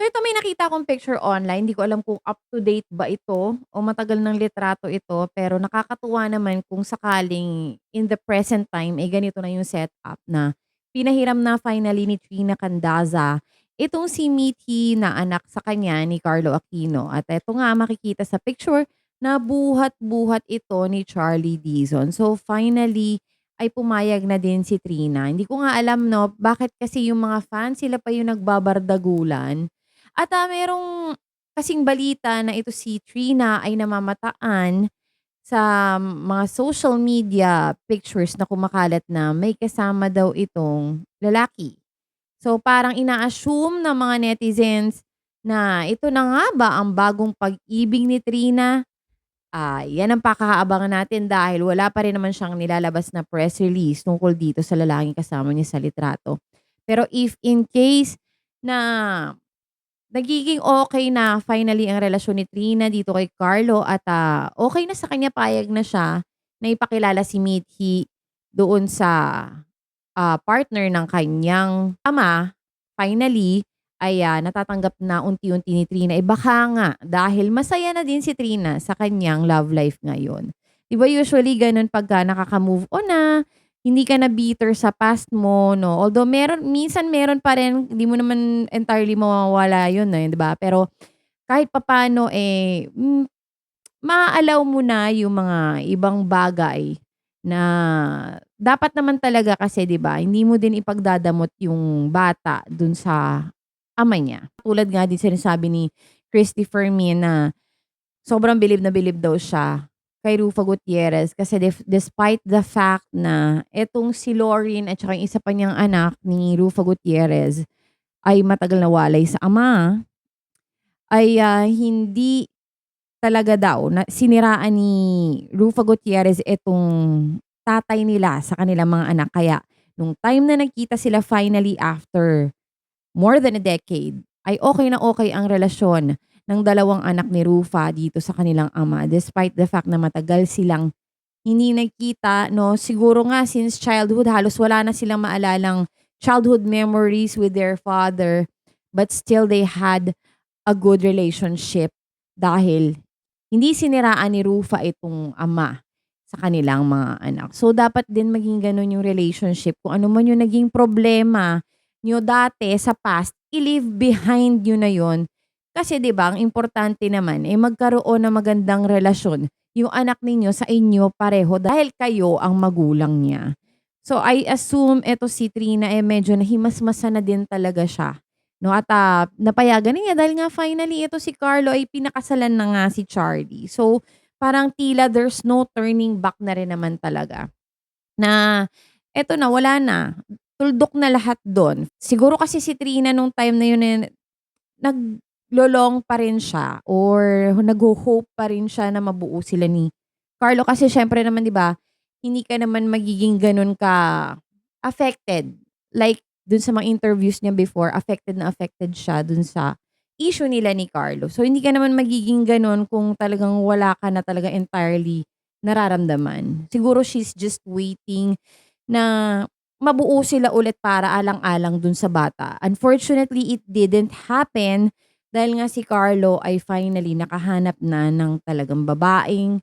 So ito may nakita akong picture online, hindi ko alam kung up to date ba ito o matagal ng litrato ito, pero nakakatuwa naman kung sakaling in the present time, eh ganito na yung setup na pinahiram na finally ni Trina Candaza itong si Mithi na anak sa kanya ni Carlo Aquino. At eto nga makikita sa picture na buhat-buhat ito ni Charlie Dizon. So finally ay pumayag na din si Trina. Hindi ko nga alam no, bakit kasi yung mga fans sila pa yung nagbabardagulan at, merong kasing balita na ito si Trina ay namamataan sa mga social media pictures na kumakalat na may kasama daw itong lalaki. So, parang ina-assume ng mga netizens na ito na nga ba ang bagong pag-ibig ni Trina? Yan ang pakakaabangan natin dahil wala pa rin naman siyang nilalabas na press release tungkol dito sa lalaking kasama niya sa litrato. Pero if in case na nagiging okey na finally ang relasyon ni Trina dito kay Carlo at, okey na sa kanya, payag na siya na ipakilala si Mithi doon sa, partner ng kanyang ama, finally ay, natatanggap na unti-unti ni Trina. Eh, baka nga dahil masaya na din si Trina sa kanyang love life ngayon. 'Di ba usually gano'n pagka nakaka-move on na, hindi ka na bitter sa past mo 'no, although minsan meron pa rin, hindi mo naman entirely mawawala 'yun, eh, 'di ba? Pero kahit papaano, eh, maa-allow mo na yung mga ibang bagay na dapat naman talaga kasi 'di ba, hindi mo din ipagdadamot yung bata dun sa ama niya. Tulad nga din sinasabi ni Christy Fermin na sobrang bilib na bilib daw siya kay Rufa Gutierrez kasi despite the fact na etong si Lauren at saka yung isa pa niyang anak ni Rufa Gutierrez ay matagal na walay sa ama, ay, hindi talaga daw na siniraan ni Rufa Gutierrez itong tatay nila sa kanilang mga anak. Kaya nung time na nagkita sila finally after more than a decade, ay okay na okay ang relasyon ng dalawang anak ni Rufa dito sa kanilang ama despite the fact na matagal silang hindi nagkita 'no. Siguro nga since childhood halos wala na silang maalalang childhood memories with their father, but still they had a good relationship dahil hindi siniraan ni Rufa itong ama sa kanilang mga anak. So, dapat din maging gano'n yung relationship. Kung ano man yung naging problema niyo dati sa past, i-leave behind niyo na yon. Kasi 'di ba, ang importante naman, eh, magkaroon ng magandang relasyon yung anak ninyo sa inyo pareho dahil kayo ang magulang niya. So, I assume eto si Trina, eh, medyo nahimasmasan na din talaga siya 'no at, napayagan na niya dahil nga finally ito si Carlo ay pinakasalan na nga si Charlie. So, parang tila there's no turning back na rin naman talaga na eto na, wala na, tuldok na lahat dun. Siguro kasi si Trina nung time na yun, eh, naglo-long pa rin siya or nagho-hope pa rin siya na mabuo sila ni Carlo kasi siyempre naman 'di ba, hindi ka naman magiging gano'n ka affected. Like dun sa mga interviews niya before, affected na affected siya dun sa issue nila ni Carlo. So hindi ka naman magiging gano'n kung talagang wala ka na talaga entirely nararamdaman. Siguro she's just waiting na mabuo sila ulit para alang-alang dun sa bata. Unfortunately, it didn't happen dahil nga si Carlo ay finally nakahanap na ng talagang babaeng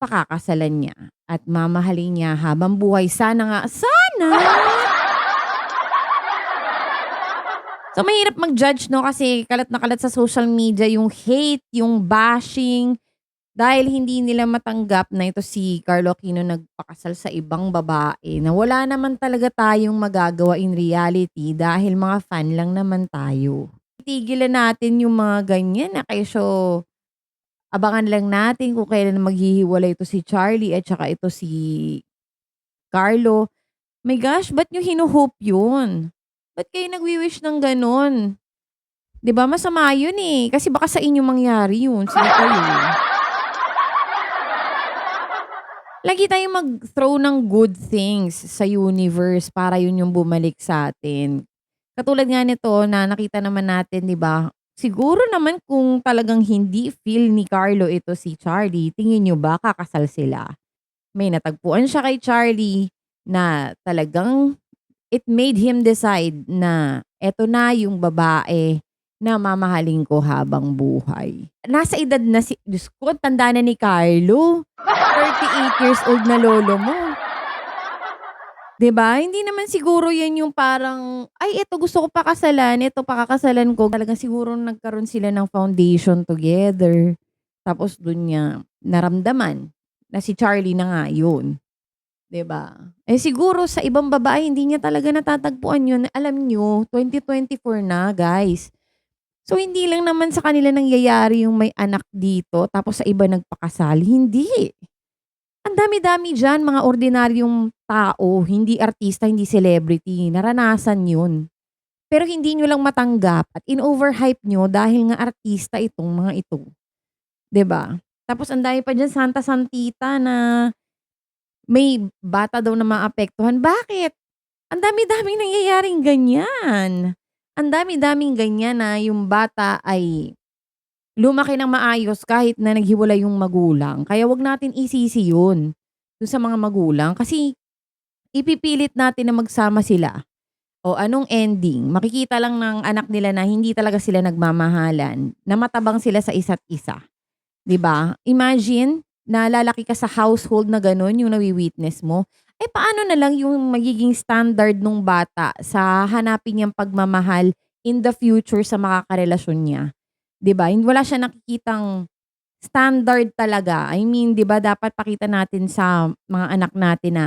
pakakasalan niya at mamahalin niya habang buhay. Sana nga, sana! So, mahirap mag-judge 'no, kasi kalat na kalat sa social media yung hate, yung bashing, dahil hindi nila matanggap na ito si Carlo Aquino nagpakasal sa ibang babae na wala naman talaga tayong magagawa in reality dahil mga fan lang naman tayo. Tigilan natin yung mga ganyan na kesyo abangan lang natin kung kailan maghihiwalay ito si Charlie at saka ito si Carlo. My gosh, ba't niyo hino-hope yun? Ba't kayo nagwi-wish ng gano'n? 'Di ba masama yun, eh, kasi baka sa inyo mangyari yun, sige kayo. Lagi tayong mag-throw ng good things sa universe para yun yung bumalik sa atin. Katulad nga nito na nakita naman natin 'di ba, siguro naman kung talagang hindi feel ni Carlo ito si Charlie, tingin niyo ba kakasal sila? May natagpuan siya kay Charlie na talagang it made him decide na eto na yung babae na mamahalin ko habang buhay. Nasa edad na Diyos ko, ang tanda na ni Carlo. 38 years old na lolo mo. 'Di ba? Hindi naman siguro 'yan yung parang, "Ay eto gusto ko pakasalan, eto pakakasalan ko." Talagang siguro nagkaroon sila ng foundation together. Tapos dun niya naramdaman na si Charlie na nga yun, 'di ba? Eh, siguro sa ibang babae hindi niya talaga natatagpuan yun. Alam niyo 2024 na, guys. So, hindi lang naman sa kanila nangyayari yung may anak dito tapos sa iba nagpakasal, hindi. Ang dami-dami diyan mga ordinaryong tao, hindi artista, hindi celebrity, naranasan 'yun. Pero hindi niyo lang matanggap at in-overhype niyo dahil nga artista itong mga ito, 'di ba? Tapos ang dami pa diyan santa-santita na may bata daw na maapektuhan, bakit? Ang dami-daming nangyayaring ganyan. Ang dami-daming ganyan na yung bata ay lumaki ng maayos kahit na naghiwalay yung magulang. Kaya 'wag natin isisi 'yun dun sa mga magulang kasi ipipilit natin na magsama sila. O anong ending? Makikita lang ng anak nila na hindi talaga sila nagmamahalan, na matabang sila sa isa't isa, 'di ba? Imagine na lalaki ka sa household na gano'n yung nawi-witness mo. Eh, paano na lang yung magiging standard nung bata sa hanapin niyang pagmamahal in the future sa makakarelasyon niya, 'di ba? Wala siyang nakikitang standard talaga. I mean, 'di ba dapat pakita natin sa mga anak natin na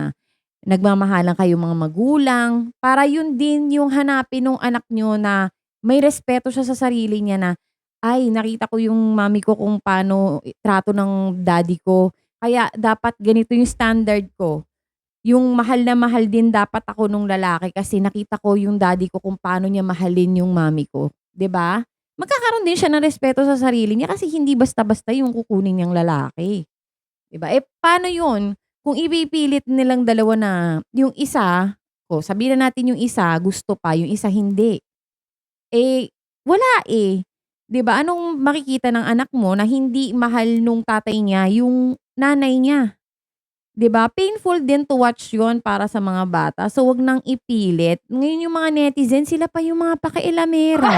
nagmamahalan kayong mga magulang, para yun din yung hanapin nung anak niyo na may respeto siya sa sarili niya na, "Ay, nakita ko yung mommy ko kung paano trato ng daddy ko, kaya dapat ganito yung standard ko." Yung mahal na mahal din dapat ako nung lalaki kasi nakita ko yung daddy ko kung paano niya mahalin yung mommy ko, 'di ba? Magkakaroon din siya ng respeto sa sarili niya kasi hindi basta-basta yung kukunin niyang lalaki. 'Di ba? Eh, paano 'yun kung ipipilit nilang dalawa na yung isa, o sabihin na natin yung isa gusto pa, yung isa hindi. Eh, wala, eh. 'Di ba? Anong makikita ng anak mo na hindi mahal nung tatay niya yung nanay niya, 'di ba? Painful din to watch 'yun para sa mga bata. So, 'wag nang ipilit. Ngayon yung mga netizen sila pa yung mga pakialamera.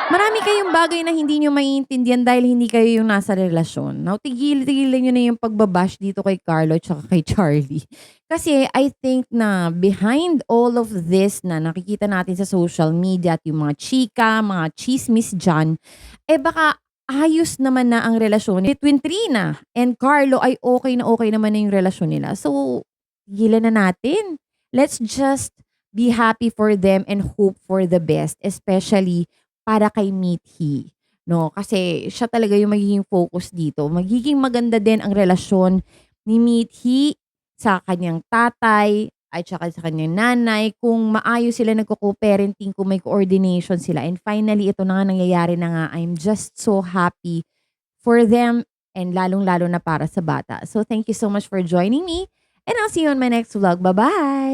Marami kayong bagay na hindi niyo maiintindihan dahil hindi kayo yung nasa relasyon. Now, tigil-tigilan niyo na yung pagba-bash dito kay Carlo tsaka kay Charlie. Kasi I think na behind all of this na nakikita natin sa social media at yung mga chika, mga chismis diyan, eh baka ayos naman na ang relasyon between Trina and Carlo ay okay naman na yung relasyon nila. So, tigilan na natin. Let's just be happy for them and hope for the best, especially para kay Mithi, 'no? Kasi siya talaga yung magiging focus dito. Magiging maganda din ang relasyon ni Mithi sa kanyang tatay at saka sa kanyang nanay kung maayos sila nagko-co-parenting, kung may coordination sila. And finally, ito na nga nangyayari na nga. I'm just so happy for them and lalong-lalo na para sa bata. So, thank you so much for joining me and I'll see you on my next vlog. Bye-bye!